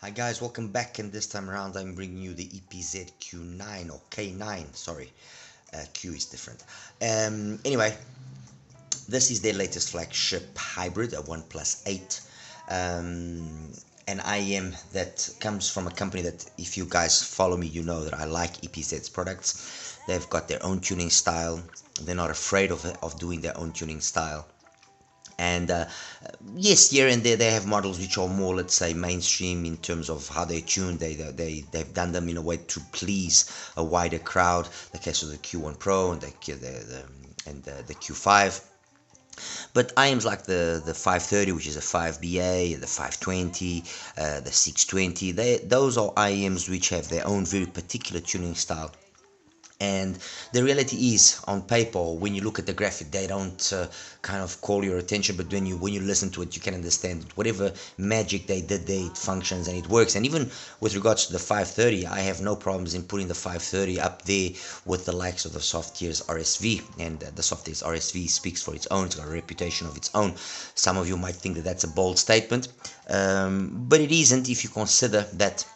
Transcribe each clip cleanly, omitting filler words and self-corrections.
Hi guys, welcome back, and this time around I'm bringing you the EPZ Q9 or K9, sorry, Q is different. Anyway, this is their latest flagship hybrid, a OnePlus 8, an IEM that comes from a company that, if you guys follow me, you know that I like EPZ's products. They've got their own tuning style, they're not afraid of doing their own tuning style. And yes, here and there they have models which are more, let's say, mainstream in terms of how they tune. They've done them in a way to please a wider crowd. The case of the Q1 Pro and the Q5. But IEMs like the 530, which is a 5BA, the 520, the 620, those are IEMs which have their own very particular tuning style. And the reality is, on paper, when you look at the graphic, they don't kind of call your attention. But when you listen to it, you can understand that whatever magic they did there, it functions and it works. And even with regards to the 530, I have no problems in putting the 530 up there with the likes of the Softgears RSV. And the Softgears RSV speaks for its own; it's got a reputation of its own. Some of you might think that that's a bold statement, but it isn't if you consider that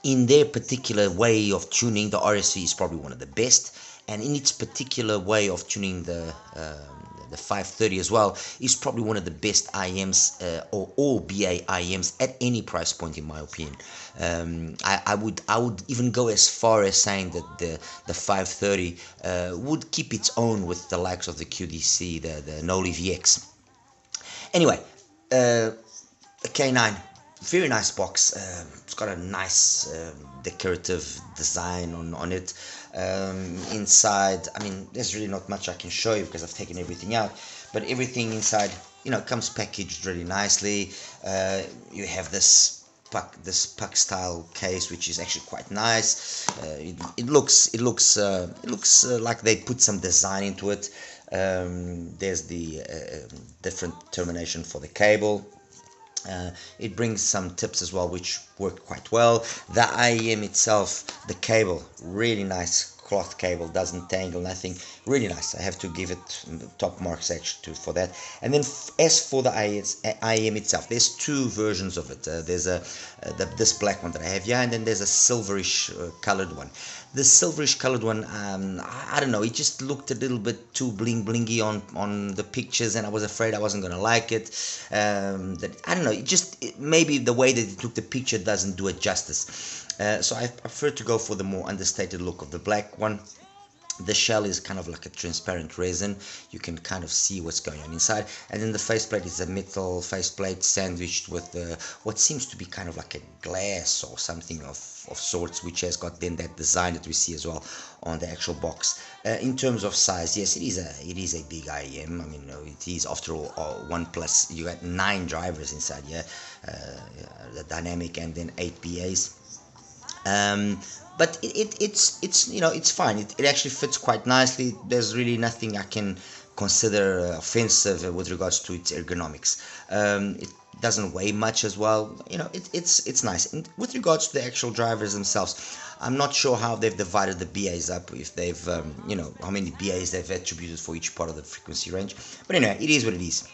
in their particular way of tuning, the RSV is probably one of the best, and in its particular way of tuning, the 530 as well is probably one of the best IEMs, or all BA IEMs at any price point, in my opinion. I would even go as far as saying that the 530 would keep its own with the likes of the QDC, the Noli VX. Anyway, the K9, very nice box. It's got a nice decorative design on it. Inside, I mean, there's really not much I can show you because I've taken everything out, but everything inside, comes packaged really nicely. You have this puck style case, which is actually quite nice. It looks like they put some design into it. There's the different termination for the cable. It brings some tips as well, which work quite well. The IEM itself, the cable, really nice cloth cable, doesn't tangle, nothing. Really nice. I have to give it top marks actually for that. And then as for the IEM itself, there's two versions of it. There's this black one that I have here, and then there's a silverish colored one. The silverish colored one, I don't know, it just looked a little bit too blingy on the pictures, and I was afraid I wasn't gonna like it. I don't know, maybe the way that it took the picture doesn't do it justice. So I prefer to go for the more understated look of the black one. The shell is kind of like a transparent resin. You can kind of see what's going on inside. And then the faceplate is a metal faceplate sandwiched with what seems to be kind of like a glass or something of sorts, which has got then that design that we see as well on the actual box. In terms of size, yes, it is a big IEM. I mean, it is, after all, OnePlus. You got 9 drivers inside, yeah, the dynamic, and then 8 BAs. But it's fine. It actually fits quite nicely. There's really nothing I can consider offensive with regards to its ergonomics. It doesn't weigh much as well. It's nice. And with regards to the actual drivers themselves, I'm not sure how they've divided the BAs up, if they've how many BAs they've attributed for each part of the frequency range. But anyway, it is what it is.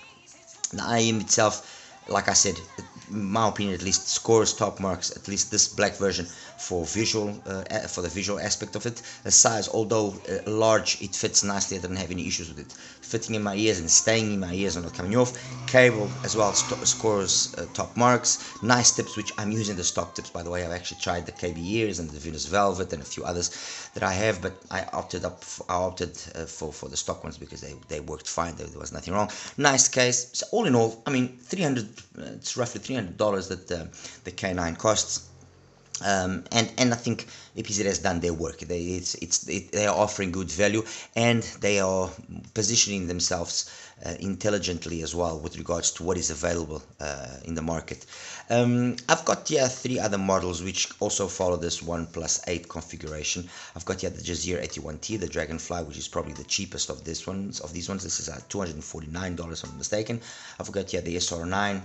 The IEM itself, like I said, in my opinion at least, scores top marks, at least this black version, for the visual aspect of it. The size, although large, it fits nicely. I didn't have any issues with it fitting in my ears and staying in my ears and not coming off. Cable as well scores top marks. Nice tips, which I'm using the stock tips, by the way. I've actually tried the KB ears and the Venus Velvet and a few others that I have, but I opted for the stock ones because they worked fine. There was nothing wrong. Nice case. So all in all, I mean, it's roughly $300 that the K9 costs. And I think EPZ has done their work. They are offering good value, and they are positioning themselves intelligently as well with regards to what is available in the market. I've got here 3 other models which also follow this OnePlus 8 configuration. I've got here the Jazeera 81T, the Dragonfly, which is probably the cheapest of these ones. This is $249 if I'm not mistaken. I've got here the SR9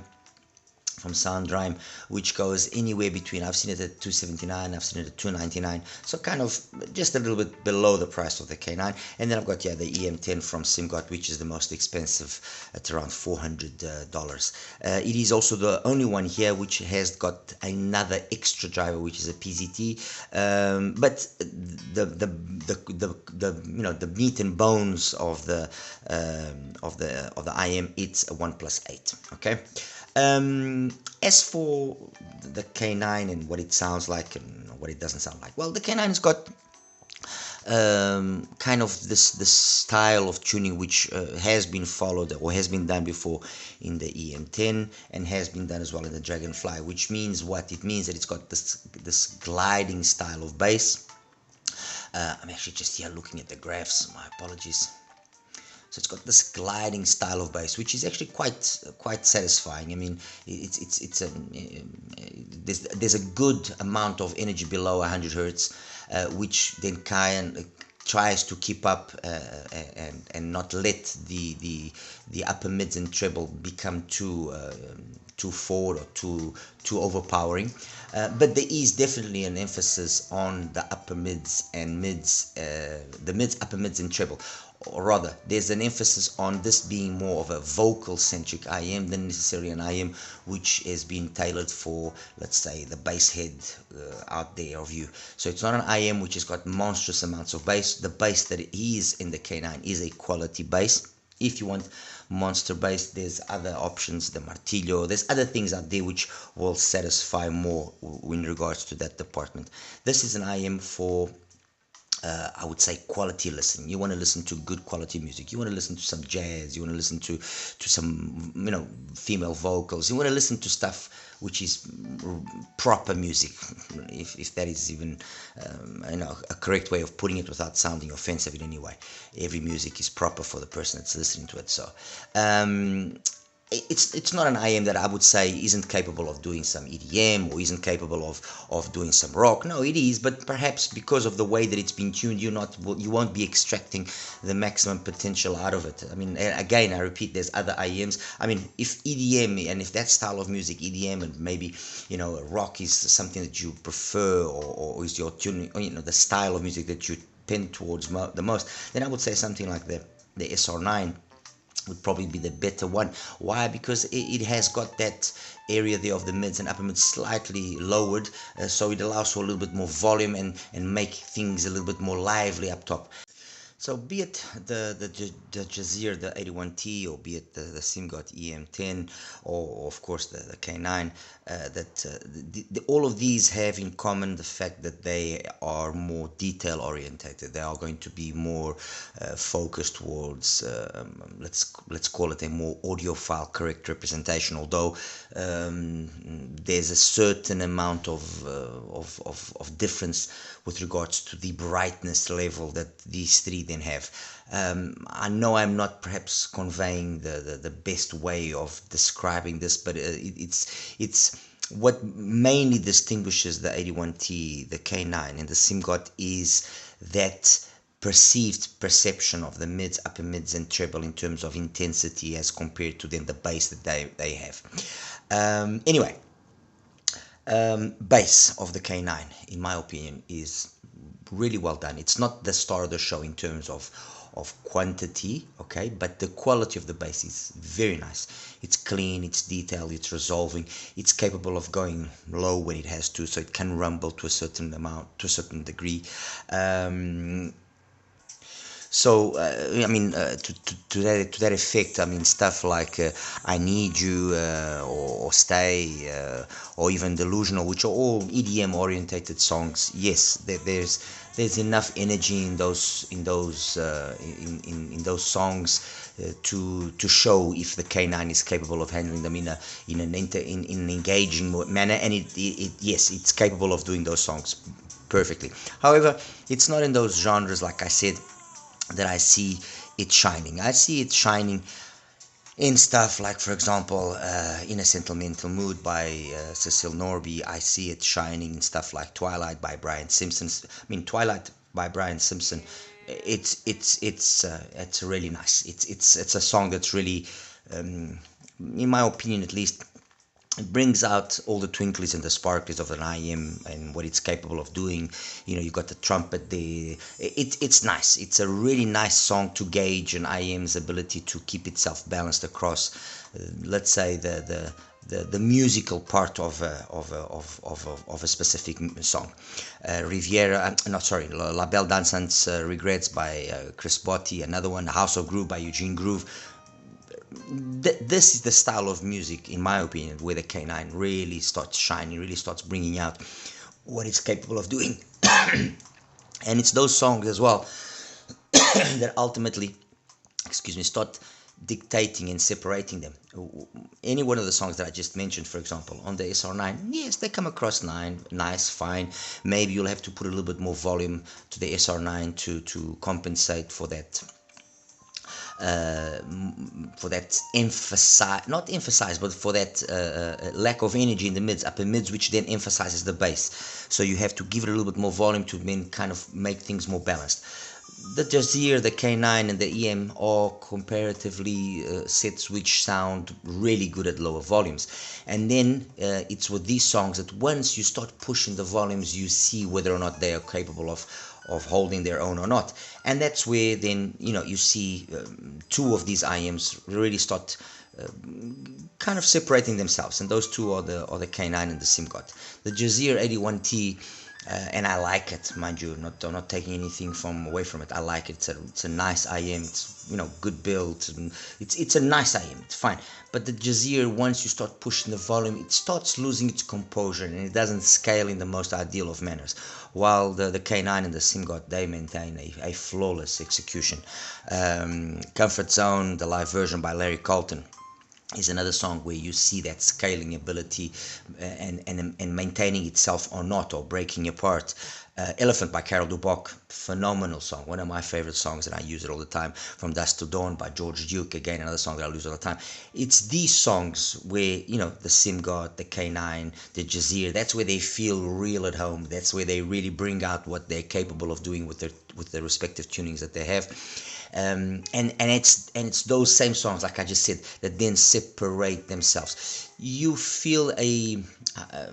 from Soundrime, which goes anywhere between, I've seen it at 279, I've seen it at 299, so kind of just a little bit below the price of the K9. And then I've got, yeah, the EM10 from SIMGOT, which is the most expensive at around $400. It is also the only one here which has got another extra driver, which is a PZT, but the you know, the meat and bones of the IM, it's a 1+8. Okay. As for the K9 and what it sounds like and what it doesn't sound like, well, the K9 has got kind of this style of tuning which has been followed or has been done before in the EM10 and has been done as well in the Dragonfly, which means what? It means that it's got this gliding style of bass. I'm actually just here looking at the graphs, my apologies. So it's got this gliding style of bass, which is actually quite satisfying. I mean, there's a good amount of energy below 100 hertz, which then tries to keep up and not let the upper mids and treble become too forward or too overpowering. But there is definitely an emphasis on the upper mids and mids, upper mids and treble. Or rather, there's an emphasis on this being more of a vocal-centric IM than necessarily an IM which has been tailored for, let's say, the bass head out there of you. So it's not an IM which has got monstrous amounts of bass. The bass that is in the K9 is a quality bass. If you want monster bass, there's other options, the Martillo, there's other things out there which will satisfy more in regards to that department. This is an IM for I would say quality listening. You want to listen to good quality music. You want to listen to some jazz. You want to listen to some, you know, female vocals. You want to listen to stuff which is proper music, if that is even you know, a correct way of putting it without sounding offensive in any way. Every music is proper for the person that's listening to it. So it's not an IM that I would say isn't capable of doing some EDM or isn't capable of doing some rock. No, it is, but perhaps because of the way that it's been tuned, you won't be extracting the maximum potential out of it. I mean, again, I repeat, there's other IMs. I mean, if EDM and if that style of music, EDM and maybe, you know, rock is something that you prefer or is your tuning, or, you know, the style of music that you tend towards the most, then I would say something like the SR9 would probably be the better one. Why? Because it has got that area there of the mids and upper mids slightly lowered, so it allows for a little bit more volume and make things a little bit more lively up top. So be it the Jazeer, the 81T, or be it the SIMGOT EM10, or of course the K9, all of these have in common the fact that they are more detail orientated. They are going to be more focused towards, let's call it a more audiophile correct representation. Although there's a certain amount of difference with regards to the brightness level that these three then have. I know I'm not perhaps conveying the best way of describing this, but it's what mainly distinguishes the 81T, the K9, and the SIMGOT is that perceived perception of the mids, upper mids, and treble in terms of intensity as compared to then the bass that they have. Anyway, bass of the K9, in my opinion, is really well done. It's not the star of the show in terms of quantity, okay, but the quality of the bass is very nice. It's clean, it's detailed, it's resolving, it's capable of going low when it has to, so it can rumble to a certain amount, to a certain degree. So I mean, to that effect, I mean, stuff like "I Need You" or "Stay" or even "Delusional," which are all EDM orientated songs. Yes, there's enough energy in those songs to show if the K9 is capable of handling them in an engaging manner, and yes, it's capable of doing those songs perfectly. However, it's not in those genres, like I said, that I see it shining. I see it shining in stuff like, for example, In a Sentimental Mood by Cecil Norby. I see it shining in stuff like Twilight by Brian Simpson. I mean, Twilight by Brian Simpson, it's really nice. It's a song that's really, in my opinion at least, it brings out all the twinklies and the sparkles of an IM and what it's capable of doing. You know, you got the trumpet there. It's nice. It's a really nice song to gauge an IM's ability to keep itself balanced across, let's say, the musical part of a specific song. Riviera, not sorry, La Belle Dansante Regrets by Chris Botti, another one, House of Groove by Eugene Groove. This is the style of music, in my opinion, where the K9 really starts shining, really starts bringing out what it's capable of doing. And it's those songs as well that ultimately, excuse me, start dictating and separating them. Any one of the songs that I just mentioned, for example, on the SR9, yes, they come across nice, fine. Maybe you'll have to put a little bit more volume to the SR9 to compensate for that. Not emphasize, but for that lack of energy in the mids, upper mids, which then emphasizes the bass. So you have to give it a little bit more volume to then kind of make things more balanced. The Jazeer, the K9, and the EM are comparatively sets which sound really good at lower volumes. And then it's with these songs that once you start pushing the volumes, you see whether or not they are capable of holding their own or not. And that's where then, you know, you see two of these IMs really start kind of separating themselves, and those two are the K9 and the SimGod. The Jazeer 81T, and I like it, mind you, I'm not taking anything away from it. I like it. It's a nice IM. It's, you know, good build. It's a nice IM. It's fine. But the Jazeer, once you start pushing the volume, it starts losing its composure and it doesn't scale in the most ideal of manners. While the K9 and the SimGod, they maintain a flawless execution. Comfort Zone, the live version by Larry Carlton, is another song where you see that scaling ability and maintaining itself or not, or breaking apart. Elephant by Carol Duboc, phenomenal song, one of my favorite songs, and I use it all the time. From Dusk to Dawn by George Duke, again another song that I use all the time. It's these songs where, you know, the SimGod, the K9, the Jazeer, that's where they feel real at home. That's where they really bring out what they're capable of doing with their respective tunings that they have. And it's those same songs, like I just said, that then separate themselves. You feel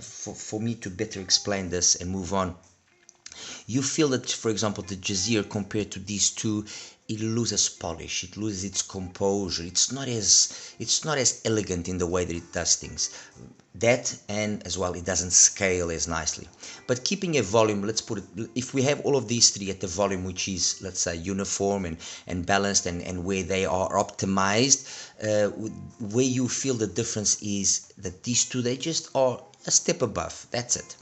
for me to better explain this and move on, you feel that, for example, the Jazeer compared to these two, it loses polish, it loses its composure. It's not as elegant in the way that it does things. That, and as well, it doesn't scale as nicely. But keeping a volume, let's put it, if we have all of these three at the volume which is, let's say, uniform and balanced, and where they are optimized, where you feel the difference is that these two, they just are a step above. That's it.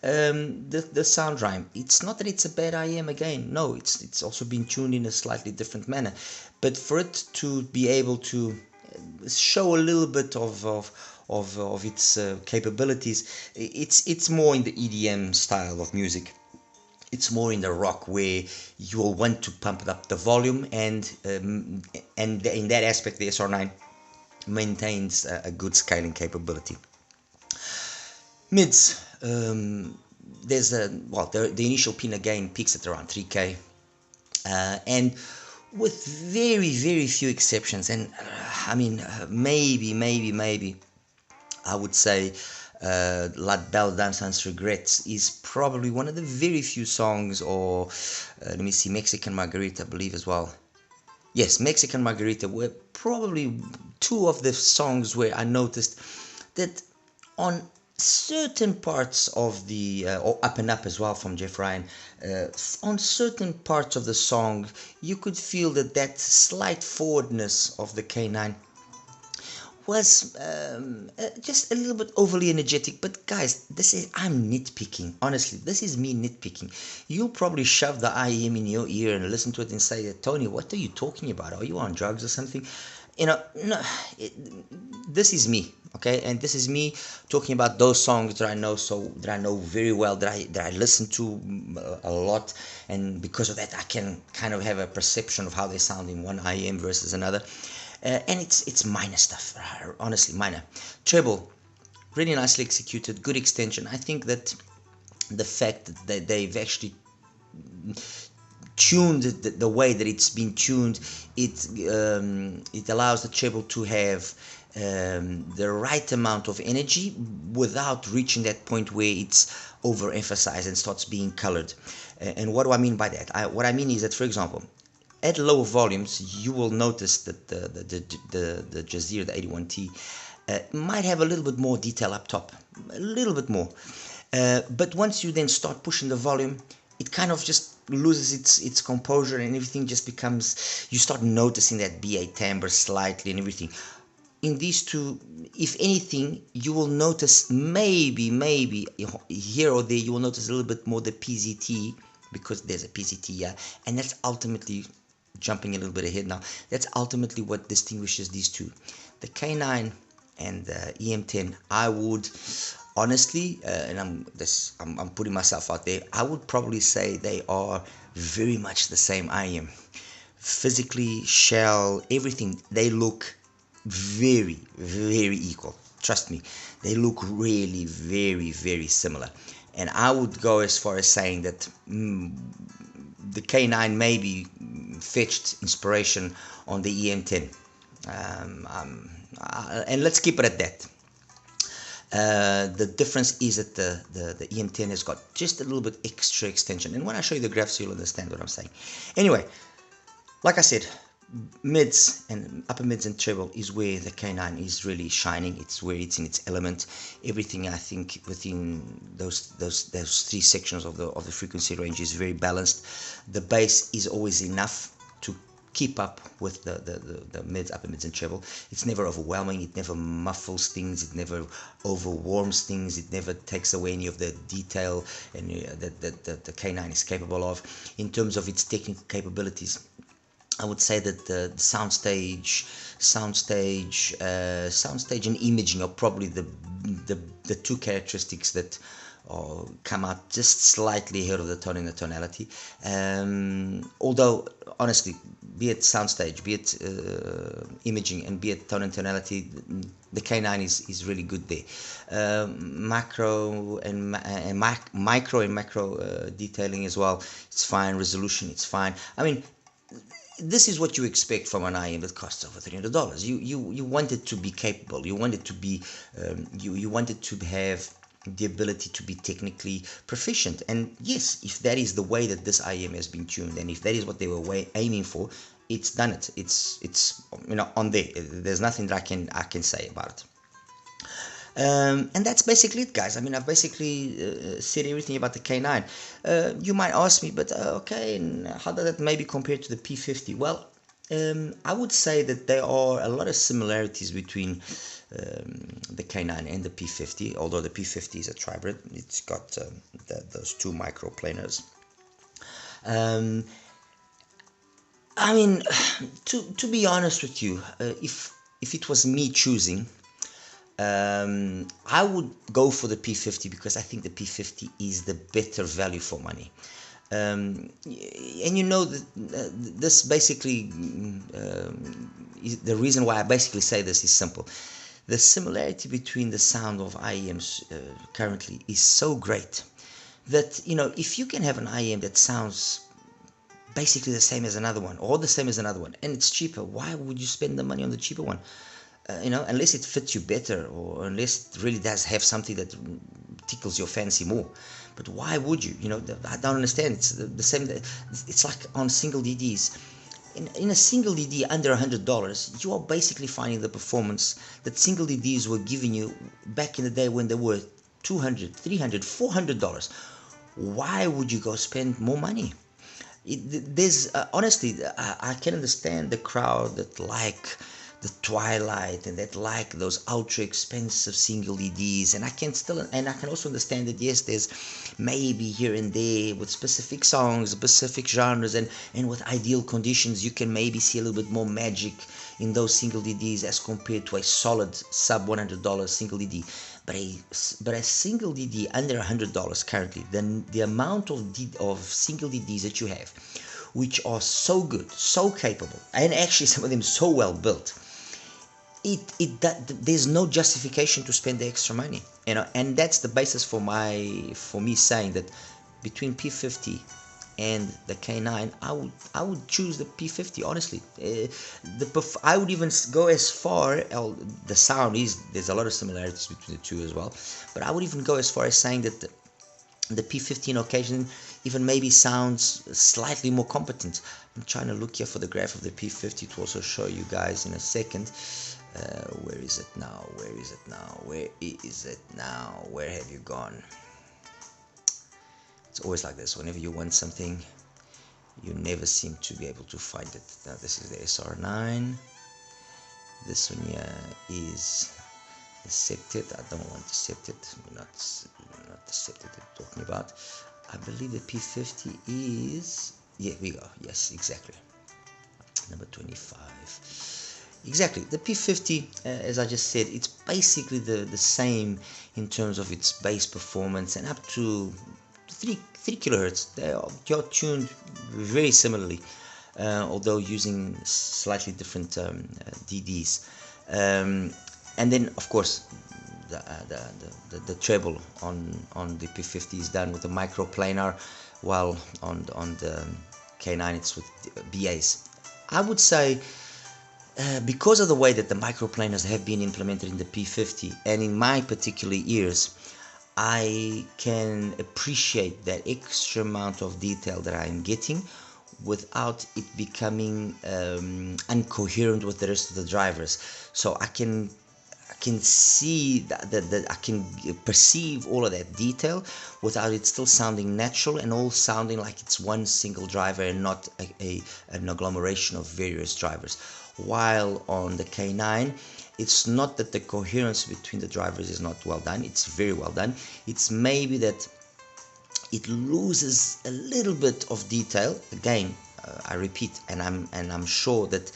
The sound rhyme, it's not that it's a bad IM again, no, it's also been tuned in a slightly different manner, but for it to be able to show a little bit of its capabilities, it's more in the EDM style of music. It's more in the rock, where you will want to pump up the volume, and in that aspect the SR9 maintains a good scaling capability. Mids, there's the initial pin again peaks at around 3K, and with very few exceptions, and I mean maybe I would say La Belle Dansante's Regrets is probably one of the very few songs, or let me see, Mexican Margarita, I believe, as well. Yes, Mexican Margarita were probably two of the songs where I noticed that on certain parts of the or Up and Up as well from Jeff Ryan, on certain parts of the song you could feel that slight forwardness of the K9 was just a little bit overly energetic. But guys, I'm nitpicking, honestly, this is me nitpicking. You'll probably shove the IEM in your ear and listen to it and say, Tony, what are you talking about? Are you on drugs or something? You know, no, this is me, okay, and this is me talking about those songs that I know very well, that I listen to a lot, and because of that I can kind of have a perception of how they sound in one IEM versus another, and it's minor stuff, honestly, minor. Treble, really nicely executed, good extension. I think that the fact that they've actually tuned the way that it's been tuned, it allows the treble to have the right amount of energy without reaching that point where it's overemphasized and starts being colored. And what do I mean by that? What I mean is that, for example, at lower volumes, you will notice that the Jazeera, the 81T, might have a little bit more detail up top, a little bit more. But once you then start pushing the volume, it kind of just loses its composure, and everything just becomes, you start noticing that BA timbre slightly and everything. In these two, if anything, you will notice maybe here or there, you will notice a little bit more the PZT, because there's a PZT, yeah, and that's ultimately, jumping a little bit ahead now, that's ultimately what distinguishes these two. The K9 and the EM10, I would honestly, and I'm putting myself out there, I would probably say they are very much the same IM. Physically, shell, everything, they look very equal. Trust me, they look really very similar. And I would go as far as saying that the K9 maybe fetched inspiration on the EM10, and let's keep it at that. The difference is that the EM10 has got just a little bit extra extension, and when I show you the graphs, you'll understand what I'm saying. Anyway, like I said, mids and upper mids and treble is where the K9 is really shining. It's where it's in its element. Everything, I think, within those three sections of the frequency range is very balanced. The bass is always enough to keep up with the mids, upper mids and treble. It's never overwhelming, it never muffles things, it never overwarms things, it never takes away any of the detail and that the K9 is capable of. In terms of its technical capabilities, I would say that the soundstage and imaging are probably the two characteristics that come out just slightly ahead of the tone and the tonality. Although honestly, be it soundstage, be it imaging, and be it tone and tonality, the K9 is really good there. Micro and macro detailing as well, it's fine. Resolution, it's fine. I mean, this is what you expect from an IM that costs over $300. You want it to be capable. You want it to be you want it to have the ability to be technically proficient. And yes, if that is the way that this IM has been tuned, and if that is what they were aiming for, it's done it. It's on there. There's nothing that I can say about it. And that's basically it, guys. I mean, I've basically said everything about the K9. You might ask me, but okay, and how does that maybe compare to the P50? Well, I would say that there are a lot of similarities between the K9 and the P50, although the P50 is a hybrid. It's got those two microplanars. I mean, to be honest with you, if it was me choosing, I would go for the P50 because I think the P50 is the better value for money. And this basically is the reason why I basically say this is simple. The similarity between the sound of IEMs currently is so great that if you can have an IEM that sounds basically the same as another one, or the same as another one, and it's cheaper, why would you spend the money on the cheaper one? Unless it fits you better, or unless it really does have something that tickles your fancy more. But why would you? I don't understand. It's the same. It's like on single DDs. In a single DD under $100, you are basically finding the performance that single DDs were giving you back in the day when they were $200, $300, $400. Why would you go spend more money? There's honestly, I can understand the crowd that like the Twilight and that like those ultra expensive single EDs, and I can also understand that yes, there's maybe here and there with specific songs, specific genres, and with ideal conditions, you can maybe see a little bit more magic in those single EDs as compared to a solid sub $100 single ED. But a single DD under $100 currently, then the amount of single DDs that you have, which are so good, so capable, and actually some of them so well built, there's no justification to spend the extra money, and that's the basis for me saying that between P50 and the K9, I would choose the P50 honestly. I would even go as far. The sound is, there's a lot of similarities between the two as well, but I would even go as far as saying that the P50 on occasion even maybe sounds slightly more competent. I'm trying to look here for the graph of the P50 to also show you guys in a second. Where is it now? Where is it now? Where is it now? Where have you gone? It's always like this. Whenever you want something, you never seem to be able to find it. Now this is the SR9. This one here is the septet. I don't want the septet. Not the septet I'm talking about. I believe the P50 is, yeah, we go. Yes, exactly. Number 25. Exactly. The P50, as I just said, it's basically the same in terms of its bass performance, and up to 3 kilohertz. They are tuned very similarly, although using slightly different DDs. And then, of course, the treble on the P50 is done with a microplanar, while on the K9 it's with BAs. I would say, because of the way that the microplanars have been implemented in the P50 and in my particular ears, I can appreciate that extra amount of detail that I'm getting without it becoming incoherent with the rest of the drivers. So I can see that I can perceive all of that detail without it still sounding natural and all sounding like it's one single driver and not an agglomeration of various drivers. While on the K9, it's not that the coherence between the drivers is not well done, it's very well done. It's maybe that it loses a little bit of detail. Again, I repeat, and I'm sure that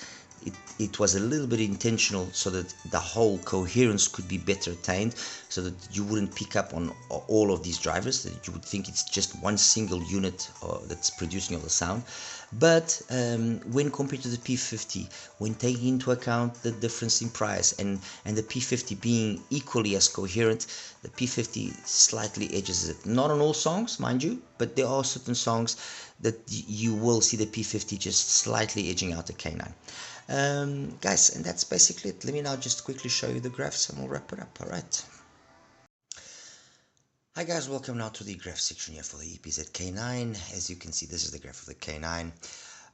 it was a little bit intentional so that the whole coherence could be better attained, so that you wouldn't pick up on all of these drivers, that you would think it's just one single unit that's producing all the sound. But when compared to the P50, when taking into account the difference in price and the P50 being equally as coherent, the P50 slightly edges it. Not on all songs, mind you, but there are certain songs that you will see the P50 just slightly edging out the K9. Guys, and that's basically it. Let me now just quickly show you the graphs and we'll wrap it up. Alright. Hi guys, welcome now to the graph section here for the EPZ K9. As you can see, this is the graph of the K9.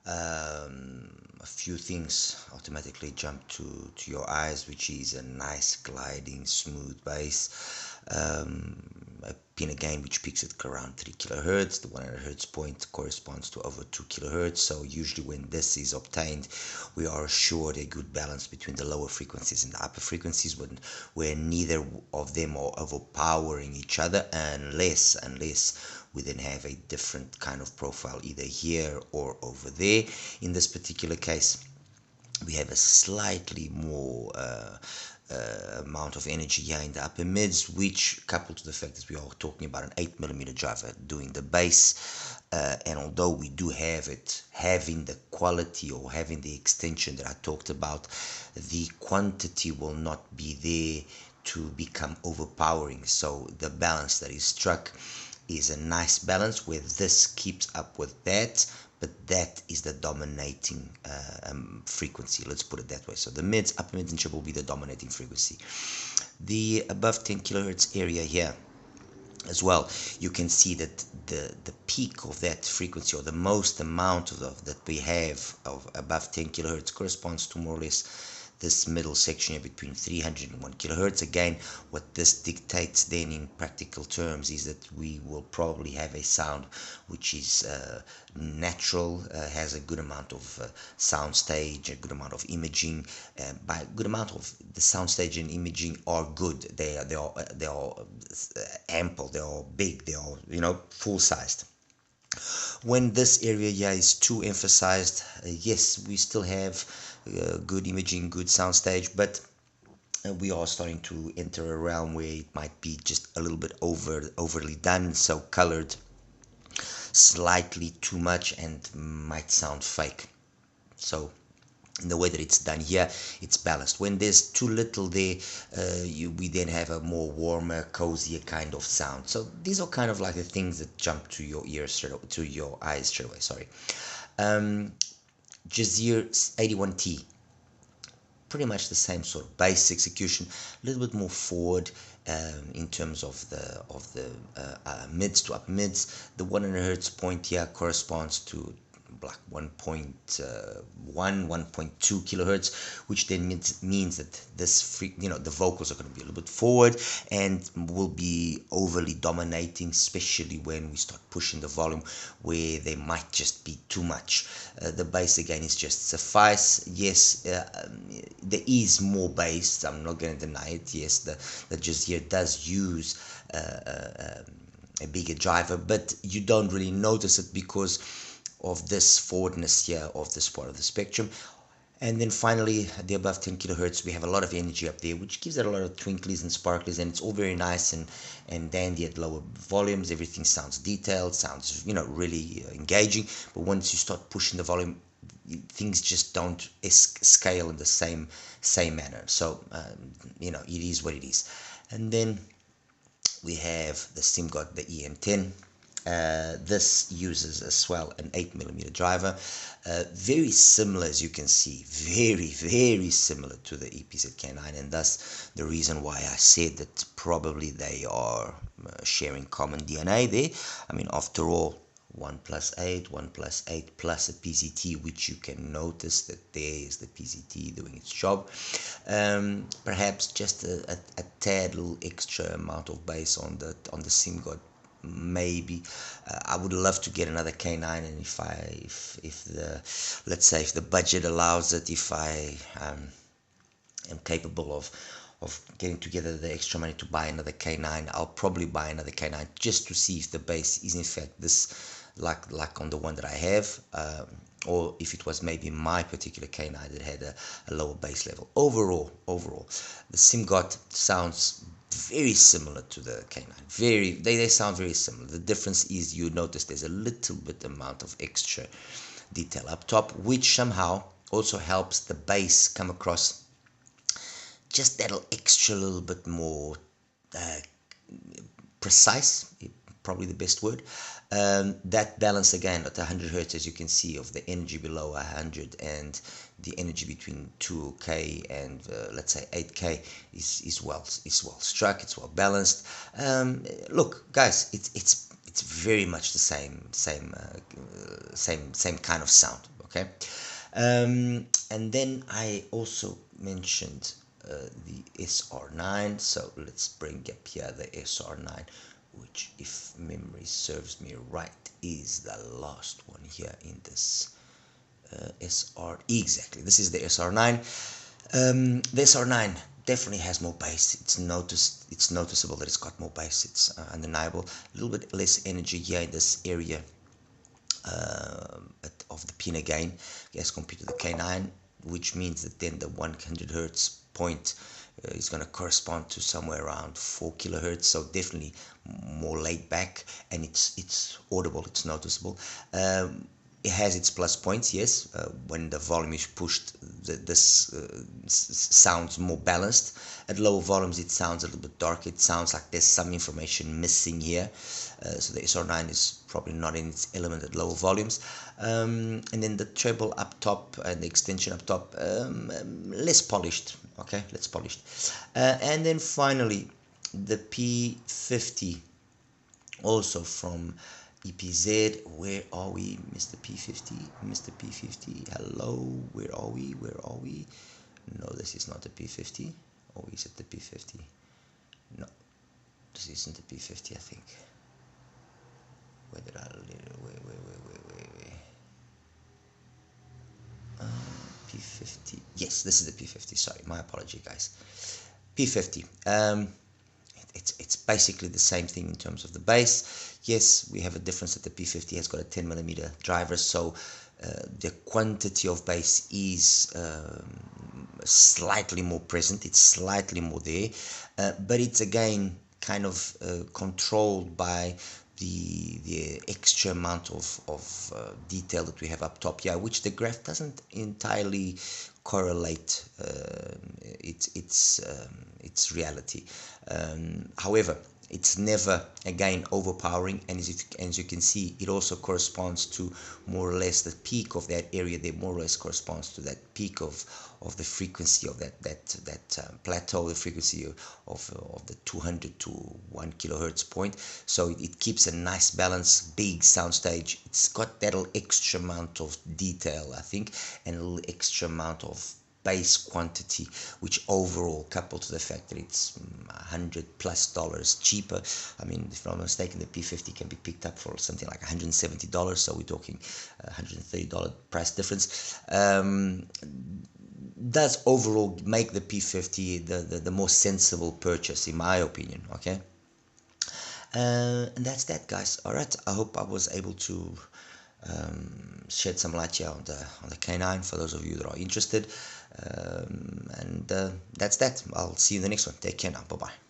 A few things automatically jump to your eyes, which is a nice gliding smooth bass, a pin again which peaks at around 3 kilohertz. The 100 hertz point corresponds to over 2 kilohertz, so usually when this is obtained we are assured a good balance between the lower frequencies and the upper frequencies, where neither of them are overpowering each other, unless we then have a different kind of profile either here or over there. In this particular case, we have a slightly more amount of energy here in the upper mids, which, coupled to the fact that we are talking about an 8mm driver doing the bass, and although we do have it having the quality or having the extension that I talked about, the quantity will not be there to become overpowering. So the balance that is struck is a nice balance where this keeps up with that, but that is the dominating frequency, let's put it that way. So the mids, upper mids and treble will be the dominating frequency. The above 10 kilohertz area here as well, you can see that the peak of that frequency, or the most amount of that we have of above 10 kilohertz, corresponds to more or less this middle section here between 300 and 1 kilohertz. Again, what this dictates then in practical terms is that we will probably have a sound which is natural, has a good amount of soundstage, a good amount of imaging. By a good amount of the soundstage and imaging are good. They are ample, they are big, they are full sized. When this area here is too emphasized, yes, we still have good imaging, good soundstage, but we are starting to enter a realm where it might be just a little bit overly done, so colored slightly too much and might sound fake. So in the way that it's done here, it's balanced. When there's too little there, we then have a more warmer, cozier kind of sound. So these are kind of like the things that jump to your ears straight away, to your eyes straight away. Sorry. Jazeer 81T, pretty much the same sort of bass execution, a little bit more forward in terms of the mids to upper mids. The 100 hertz point here corresponds to like 1.2 kilohertz, which then means that this the vocals are going to be a little bit forward and will be overly dominating, especially when we start pushing the volume where they might just be too much. The bass again is just suffice. Yes, there is more bass, I'm not going to deny it. Yes, the Jazeer does use a bigger driver, but you don't really notice it because of this forwardness here of this part of the spectrum. And then finally, the above 10 kilohertz, we have a lot of energy up there, which gives it a lot of twinklies and sparklies, and it's all very nice and dandy at lower volumes. Everything sounds detailed, sounds really engaging. But once you start pushing the volume, things just don't scale in the same manner. So it is what it is. And then we have the SIMGOT, the EM10. This uses as well an 8mm driver, very similar, as you can see, very similar to the EPZ K9, and thus the reason why I said that probably they are sharing common DNA there. I mean, after all, 1 plus 8, 1 plus 8 plus a PZT, which you can notice that there is the PZT doing its job. Perhaps just a tad little extra amount of bass on the SIMGOT. Maybe I would love to get another K9, and if the budget allows it, if I am capable of getting together the extra money to buy another K9, I'll probably buy another K9 just to see if the bass is in fact this like on the one that I have, or if it was maybe my particular K9 that had a lower bass level. Overall, the SIMGOT sounds very similar to the K9. They sound very similar. The difference is you notice there's a little bit amount of extra detail up top, which somehow also helps the bass come across just that extra little bit more precise, probably the best word. That balance again at 100 hertz, as you can see, of the energy below 100 and the energy between 2K and let's say 8K is well struck. It's well balanced. Look, guys, it's very much the same kind of sound. Okay, and then I also mentioned the SR9. So let's bring up here the SR9, which, if memory serves me right, is the last one here in this SR. Exactly, this is the SR9. The SR9 definitely has more bass. It's noticeable that it's got more bass. It's undeniable. A little bit less energy here in this area of the pin again as compared to the K9, which means that then the 100 hertz point is going to correspond to somewhere around 4 kilohertz. So definitely more laid back, and it's audible, it's noticeable. It has its plus points, yes. When the volume is pushed, this sounds more balanced. At lower volumes, it sounds a little bit dark. It sounds like there's some information missing here. So the SR9 is probably not in its element at lower volumes. And then the treble up top and the extension up top, less polished. Okay, less polished. And then finally, the P50, also from EPZ. Where are we, Mr. P50? Mr. P50, hello, where are we? No, this is not the P50. Or is it the P50? No, this isn't the P50, I think. Where did I wait. P50. Yes, this is the P50. Sorry, my apology, guys. P50. It's basically the same thing in terms of the bass. Yes, we have a difference that the P50 has got a 10mm driver, so the quantity of bass is slightly more present. It's slightly more there, but it's again kind of controlled by the extra amount of detail that we have up top here, which the graph doesn't entirely correlate its reality. However, it's never again overpowering, and as you can see, it also corresponds to more or less the peak of that area. There more or less corresponds to that peak of the frequency of that plateau, the frequency of the 200 to 1 kilohertz point. So it keeps a nice balance, big soundstage. It's got that little extra amount of detail, I think, and a little extra amount of base quantity, which overall, coupled to the fact that it's $100+ cheaper. I mean, if I'm not mistaken, the P50 can be picked up for something like $170, so we're talking $130 price difference. Does overall make the P50 the more sensible purchase, in my opinion. Okay, and that's that, guys. All right, I hope I was able to shed some light here on the K9 for those of you that are interested. And that's that. I'll see you in the next one. Take care now. Bye bye.